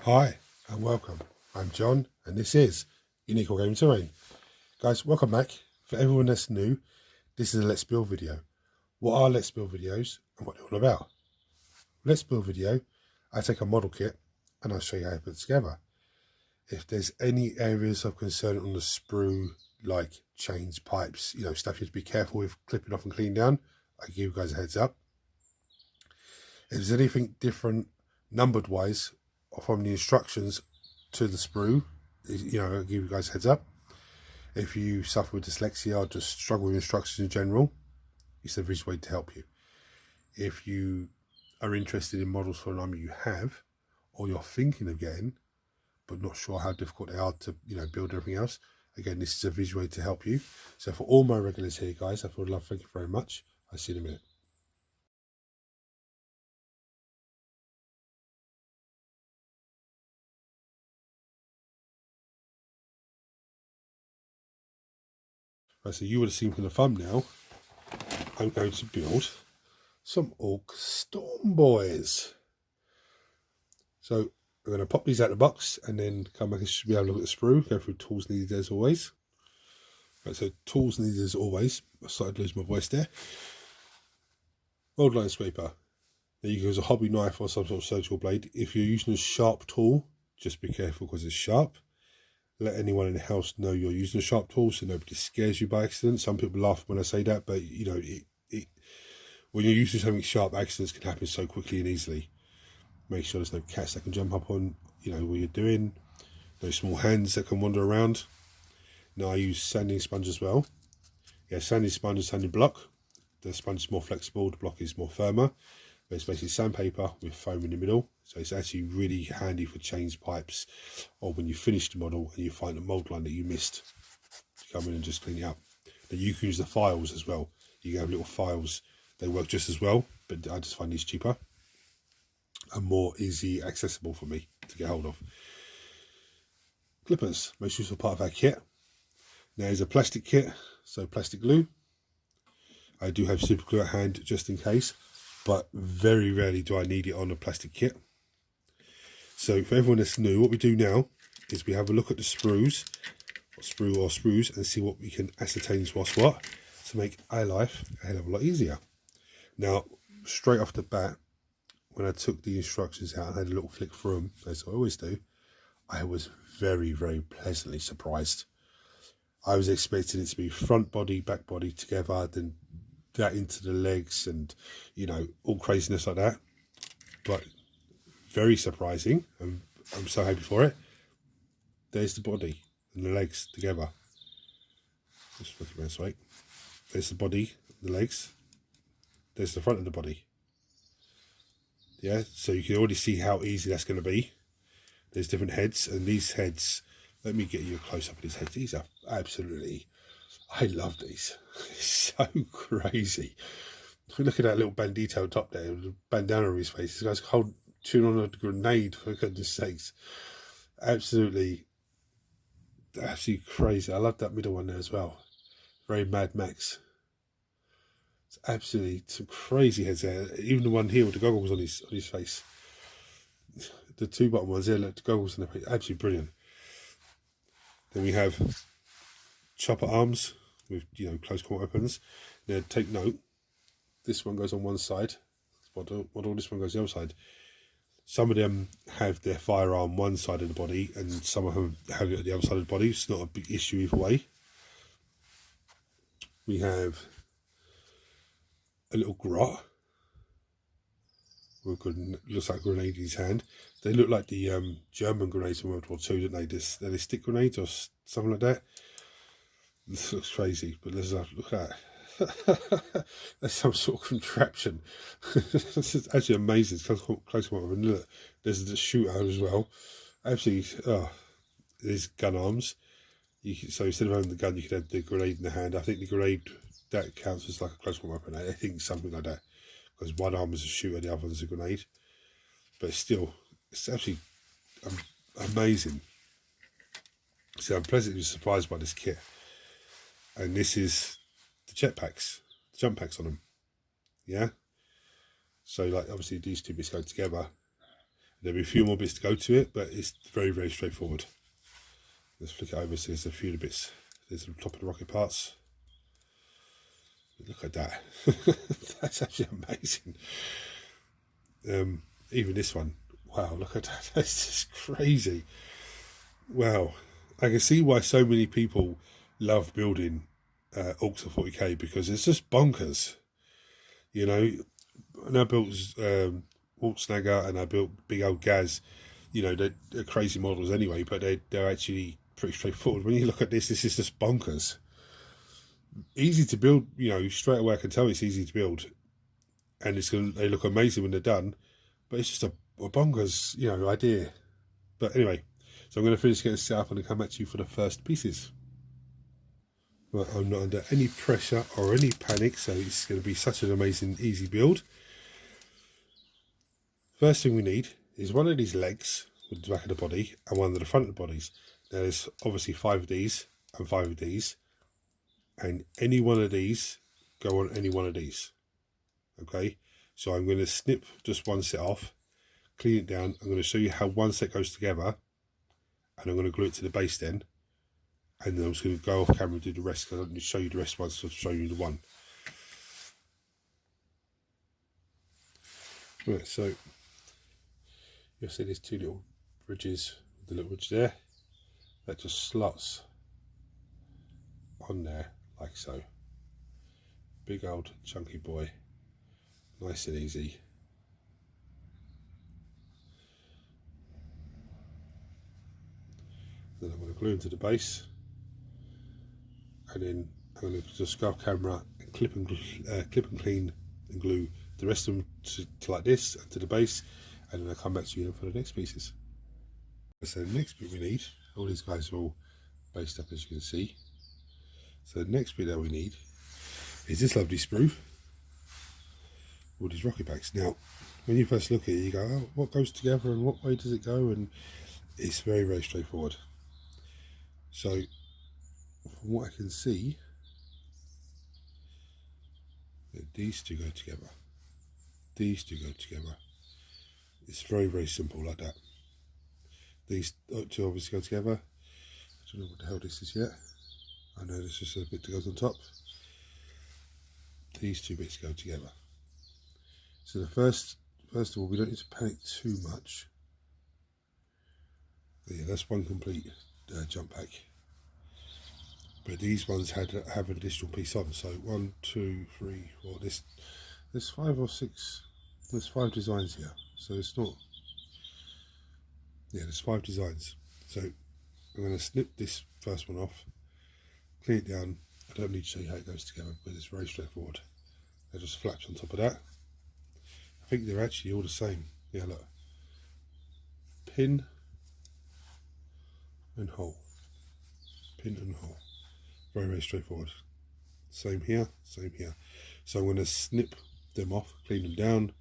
Hi and welcome. I'm John and this is Unique Ork Army Terrain. Guys, welcome back. For everyone that's new, this is a Let's Build video. What are Let's Build videos and what they're all about? Let's Build video, I take a model kit and I'll show you how to put it together. If there's any areas of concern on the sprue, like chains, pipes, stuff you have to be careful with clipping off and cleaning down, I give you guys a heads up. If there's anything different numbered wise from the instructions to the sprue, I'll give you guys a heads up. If you suffer with dyslexia or just struggle with instructions in general, it's a visual way to help you. If you are interested in models for an army you have, or you're thinking of getting, but not sure how difficult they are to, build everything else, again, this is a visual way to help you. So for all my regulars here, guys, I would love to thank you very much. I'll see you in a minute. Right, so you would have seen from the thumbnail, I'm going to build some Ork Stormboyz. So I'm going to pop these out of the box and then come back and be able to look at the sprue, go through tools needed as always. Right, so tools needed as always. I started to lose my voice there. Old line scraper. Now you can use a hobby knife or some sort of surgical blade. If you're using a sharp tool, just be careful because it's sharp. Let anyone in the house know you're using a sharp tool so nobody scares you by accident. Some people laugh when I say that, but when you're using something sharp, accidents can happen so quickly and easily. Make sure there's no cats that can jump up on, what you're doing. No small hands that can wander around. Now I use sanding sponge as well. Yeah, sanding sponge and sanding block. The sponge is more flexible, the block is more firmer. But it's basically sandpaper with foam in the middle. So it's actually really handy for chains, pipes, or when you finish the model and you find a mould line that you missed, to come in and just clean it up. Now you can use the files as well. You can have little files. They work just as well, but I just find these cheaper and more easy accessible for me to get hold of. Clippers, most useful part of our kit. Now is a plastic kit, so plastic glue. I do have super glue at hand just in case, but very rarely do I need it on a plastic kit. So for everyone that's new, what we do now is we have a look at the sprues, sprues, and see what we can ascertain is what's what to make our life a hell of a lot easier. Now, straight off the bat, when I took the instructions out and had a little flick through them, as I always do, I was very, very pleasantly surprised. I was expecting it to be front body, back body together, then that into the legs and, all craziness like that. But very surprising. I'm so happy for it. There's the body and the legs together. Just look at this way. There's the body, the legs. There's the front of the body. Yeah, so you can already see how easy that's going to be. There's different heads, and these heads, let me get you a close-up of these heads. These are absolutely, I love these. It's so crazy. Look at that little bandito top there, with a bandana on his face. This guy's chewing on a grenade, for goodness sakes. Absolutely crazy. I love that middle one there as well. Very Mad Max. It's absolutely some crazy heads there. Even the one here with the goggles on his face. The two bottom ones there, look, the goggles on the face. Absolutely brilliant. Then we have chopper arms with close quarter weapons. Now take note, this one goes on one side, model, this one goes on the other side. Some of them have their firearm one side of the body and some of them have it at the other side of the body. It's not a big issue either way. We have a little grot with looks like a grenade in his hand. They look like the German grenades from World War II, don't they? They're the stick grenades or something like that. This looks crazy, but let's look at that. That's some sort of contraption. This is actually amazing. It's close one. And look, there's the shooter as well. Absolutely, there's gun arms. So instead of having the gun, you could have the grenade in the hand. I think the grenade, that counts as like a close one weapon. I think something like that. Because one arm is a shooter, the other is a grenade. But still, it's absolutely amazing. So I'm pleasantly surprised by this kit. And this is the jetpacks, the jump packs on them. Yeah. So like obviously these two bits go together. There'll be a few more bits to go to it, but it's very, very straightforward. Let's flick it over so there's a few of the bits. There's the top of the rocket parts. Look at that. That's actually amazing. Even this one. Wow, look at that. That's just crazy. Wow. I can see why so many people love building Orks of 40k, because it's just bonkers. You know, and I built Walt Snagger and I built Big Old Gaz. You know, they're crazy models anyway, but they're actually pretty straightforward. When you look at this is just bonkers. Easy to build, you know, straight away I can tell it's easy to build. And they look amazing when they're done, but it's just a bonkers, you know, idea. But anyway, so I'm going to finish getting set up and then come back to you for the first pieces. Right, I'm not under any pressure or any panic, so it's going to be such an amazing, easy build. First thing we need is one of these legs with the back of the body and one of the front of the bodies. Now there's obviously 5 of these and 5 of these, and any one of these go on any one of these. Okay, so I'm going to snip just one set off, clean it down. I'm going to show you how one set goes together, and I'm going to glue it to the base then. And then I'm just going to go off camera and do the rest, because I don't need to show you the rest once I've shown you the one. Right, so you'll see there's 2 little ridges, the little ridge there, that just slots on there like so. Big old chunky boy, nice and easy. Then I'm going to glue into the base. And then I'm going to just go off camera and clip and clean and glue the rest of them to like this and to the base, and then I'll come back to you for the next pieces. So the next bit we need, all these guys are all based up as you can see. So the next bit that we need is this lovely sprue, all these rocket packs. Now when you first look at it you go, oh, what goes together and what way does it go? And it's very, very straightforward. So from what I can see, these two go together. These two go together. It's very, very simple like that. These two obviously go together. I don't know what the hell this is yet. I know there's just a bit that goes on top. These 2 bits go together. So the first of all, we don't need to panic too much. But yeah, that's one complete jump pack. But these ones have an additional piece on. So 1, 2, 3, 4. There's 5 or 6. There's 5 designs here. So it's not. Yeah, there's 5 designs. So I'm going to snip this first one off, clean it down. I don't need to show you how it goes together because it's very straightforward. They're just flaps on top of that. I think they're actually all the same. Yeah, look. Pin and hole. Pin and hole. Very, very straightforward. Same here, same here. So I'm going to snip them off, clean them down,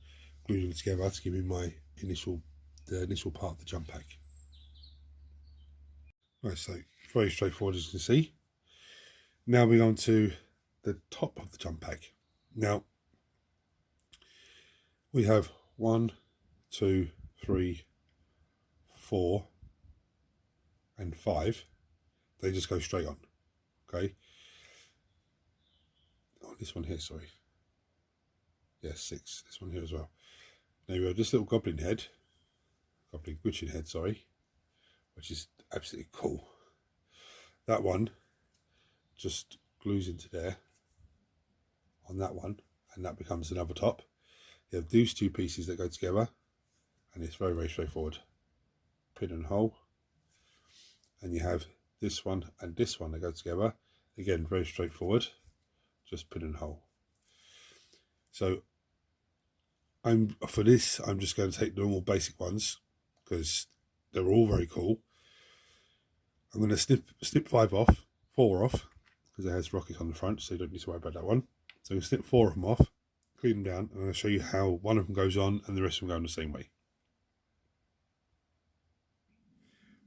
glue them together to give me my the initial part of the jump pack. Right, so very straightforward as you can see. Now we're on to the top of the jump pack. Now we have 1, 2, 3, 4 and 5. They just go straight on. Okay. Oh, this one here, sorry. Yeah, 6. This one here as well. Now we have this little goblin witching head, sorry, which is absolutely cool. That one just glues into there on that one, and that becomes another top. You have these 2 pieces that go together, and it's very, very straightforward. Pin and hole. And you have this one and this one that go together. Again, very straightforward. Just pin and hole. So for this, I'm just going to take the normal basic ones because they're all very cool. I'm going to snip 4 off, because it has rockets on the front, so you don't need to worry about that one. So I'm going to snip 4 of them off, clean them down, and I'll show you how one of them goes on and the rest of them go in the same way.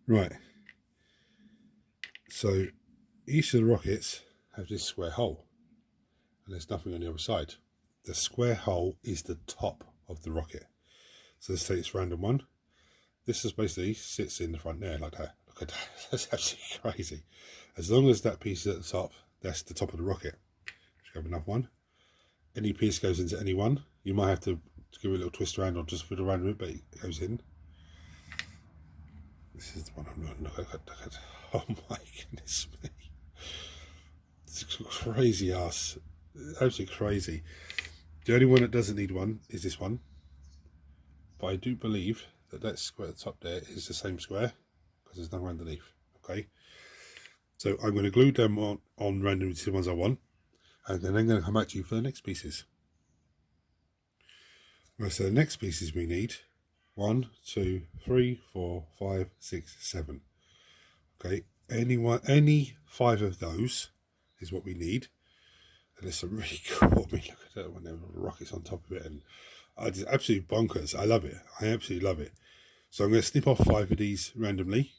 Right. So each of the rockets have this square hole, and there's nothing on the other side. The square hole is the top of the rocket. So let's take this random one. this is basically sits in the front there like that. Look at that. That's absolutely crazy. As long as that piece is at the top, that's the top of the rocket. Just grab another one. Any piece goes into any one. You might have to give it a little twist around or just fiddle around with it, but it goes in. This is the one I'm not. Look at. Oh my goodness me. It's crazy ass. Absolutely crazy. The only one that doesn't need one is this one. But I do believe that square at the top there is the same square because there's nothing underneath. Okay. So I'm going to glue them on randomly to the ones I want. And then I'm going to come back to you for the next pieces. Right, so the next pieces we need 1, 2, 3, 4, 5, 6, 7. Okay, any 5 of those is what we need. And there's some really cool. I mean, look at that when there are rockets on top of it, and it's absolutely bonkers. I love it. I absolutely love it. So I'm going to snip off 5 of these randomly.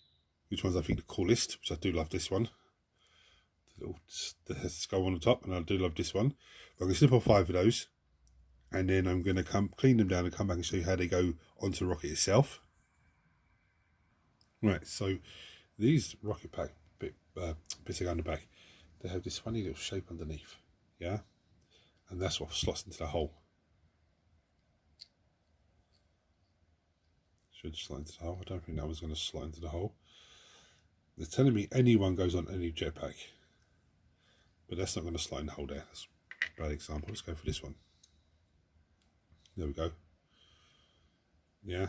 Which one's I think the coolest? Which I do love this one. The skull on the top, and I do love this one. But I'm going to snip off 5 of those, and then I'm going to come clean them down and come back and show you how they go onto the rocket itself. Right, so these rocket pack bits that go on the back, they have this funny little shape underneath, yeah, and that's what slots into the hole. Should slot into the hole. I don't think that was going to slot into the hole. They're telling me anyone goes on any jetpack, but that's not going to slide in the hole there. That's a bad example. Let's go for this one. There we go. Yeah.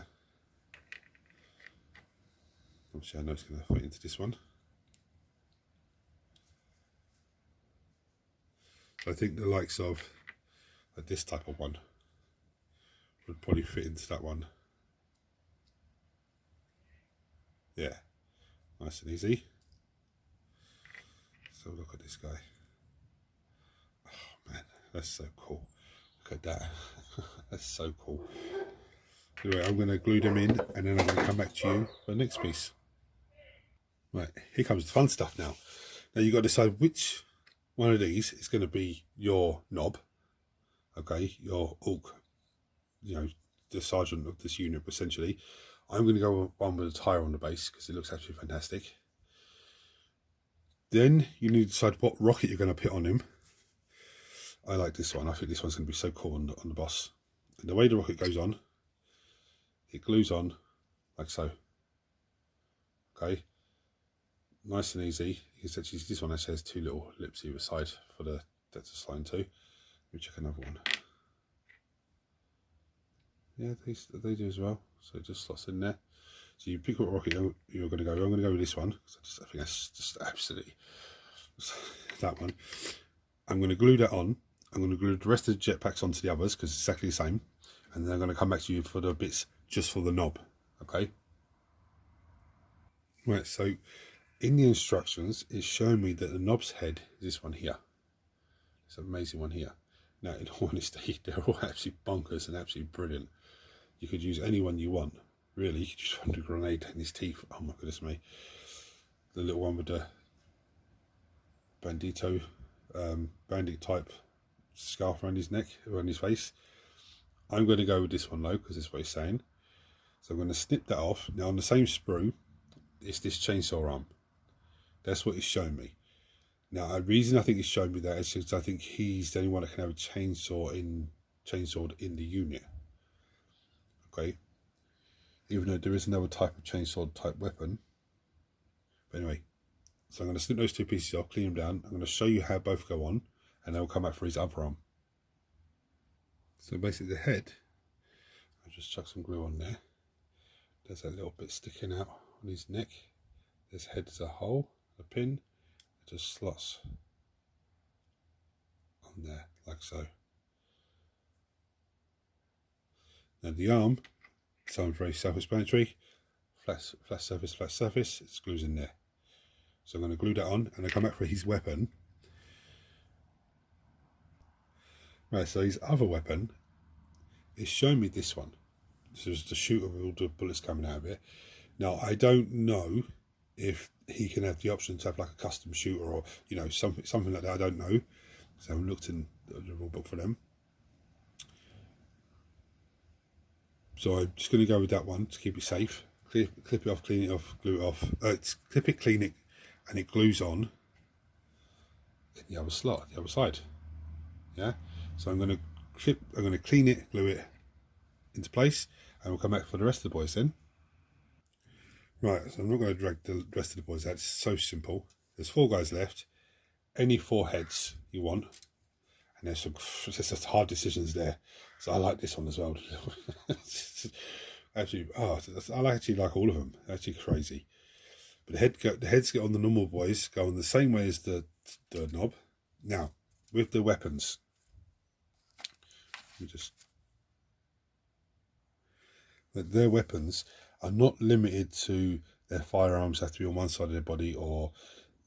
Obviously I know it's going to fit into this one. So I think the likes of this type of one would probably fit into that one. Yeah. Nice and easy. So look at this guy. Oh man, that's so cool. Look at that. That's so cool. Anyway, I'm going to glue them in, and then I'm going to come back to you for the next piece. Right, here comes the fun stuff now. Now you've got to decide which one of these is going to be your knob. Okay, your Ork, you know, the sergeant of this unit essentially. I'm going to go with one with a tyre on the base because it looks absolutely fantastic. Then you need to decide what rocket you're going to put on him. I like this one. I think this one's going to be so cool on the boss. And the way the rocket goes on, it glues on like so. Okay, nice and easy. You can actually, this one actually has 2 little lips either side for that to slide into. Let me check another one. Yeah, they do as well. So it just slots in there. So you pick what rocket you're going to go. I'm going to go with this one. I think that's just absolutely that one. I'm going to glue that on. I'm going to glue the rest of the jetpacks onto the others because it's exactly the same. And then I'm going to come back to you for the bits just for the knob. Okay. Right. So in the instructions, it's showing me that the knob's head is this one here. It's an amazing one here. Now, in all honesty, they're all absolutely bonkers and absolutely brilliant. You could use any one you want, really. You could just want a grenade in his teeth. Oh my goodness me. The little one with the bandit type scarf around his neck, around his face. I'm going to go with this one though, because that's what he's saying. So I'm going to snip that off. Now on the same sprue, it's this chainsaw arm. That's what it's showing me. Now the reason I think it's showing me that is because I think he's the only one that can have a chainsaw chainsawed in the unit. Okay, even though there is another type of chainsaw type weapon. But anyway, so I'm going to snip those 2 pieces off, clean them down. I'm going to show you how both go on, and they'll come out for his other arm. So basically the head, I'll just chuck some glue on there. There's that little bit sticking out on his neck. This head is a hole, a pin. It just slots on there, like so. Now the arm, sounds very self-explanatory. Flat surface, it glues in there. So I'm going to glue that on, and I come back for his weapon. Right, so his other weapon is showing me this one. This is the shooter with all the bullets coming out of it. Now I don't know if he can have the option to have like a custom shooter or, you know, something like that. I don't know, because I haven't looked in the rule book for them. So I'm just going to go with that one to keep it safe. clip it off, clean it off, glue it off. Clip it, clean it, and it glues on in the other slot, the other side. Yeah. So I'm going to clean it, glue it into place, and we'll come back for the rest of the boys then. Right. So I'm not going to drag the rest of the boys out. It's so simple. There's 4 guys left. Any 4 heads you want, and there's some hard decisions there. So I like this one as well. Actually, I actually like all of them. Actually crazy. But the heads get on the normal boys, go on the same way as the knob. Now, with the weapons, their weapons are not limited to their firearms have to be on one side of their body, or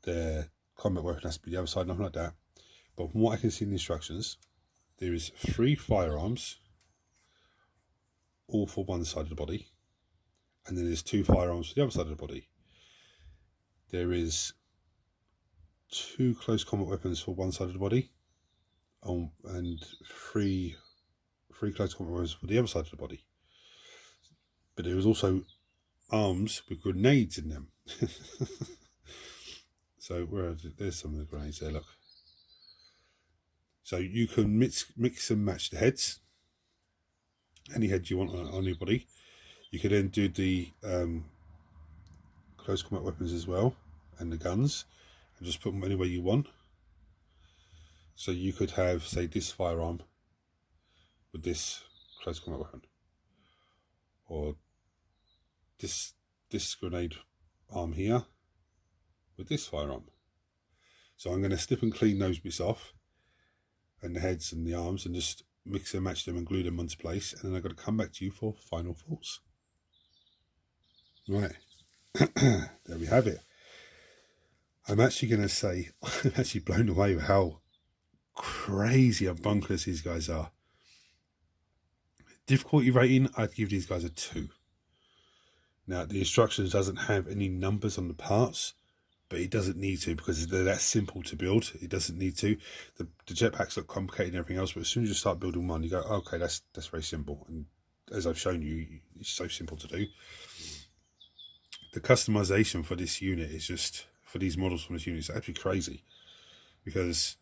their combat weapon has to be the other side, nothing like that. But from what I can see in the instructions, there is 3 firearms, all for one side of the body, and then there's 2 firearms for the other side of the body. There is 2 close combat weapons for one side of the body, and 3 close combat weapons for the other side of the body. But there is also arms with grenades in them. So there's some of the grenades there, look. So you can mix and match the heads. Any head you want on your body. You can then do the close combat weapons as well, and the guns, and just put them anywhere you want. So you could have, say, this firearm with this close combat weapon, or this grenade arm here with this firearm. So I'm going to snip and clean those bits off, and the heads and the arms, and just mix and match them and glue them onto place, and then I've got to come back to you for final thoughts. Right. There we have it. I'm actually going to say I'm actually blown away with how crazy and bonkers these guys are. Difficulty rating, I'd give these guys a 2. Now, the instructions doesn't have any numbers on the parts, but it doesn't need to, because they're that simple to build. It doesn't need to. The jetpacks look complicated and everything else, but as soon as you start building one, you go, okay, that's very simple. And as I've shown you, it's so simple to do. The customization for this unit is just, for these models from this unit, is actually crazy, because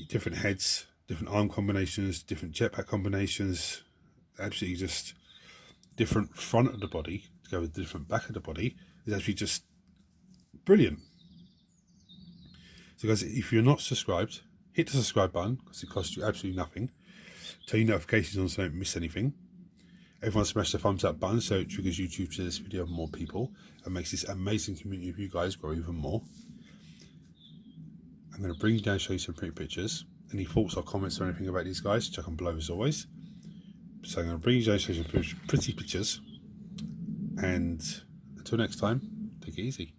different heads, different arm combinations, different jetpack combinations, absolutely just different front of the body to go with the different back of the body is actually just brilliant. So guys, if you're not subscribed, hit the subscribe button, because it costs you absolutely nothing. Turn your notifications on so you don't miss anything. Everyone smash the thumbs up button so it triggers YouTube to this video for more people and makes this amazing community of you guys grow even more. I'm going to bring you down and show you some pretty pictures. Any thoughts or comments or anything about these guys, check them below as always. So I'm going to bring you down and show you some pretty pictures. And until next time, take it easy.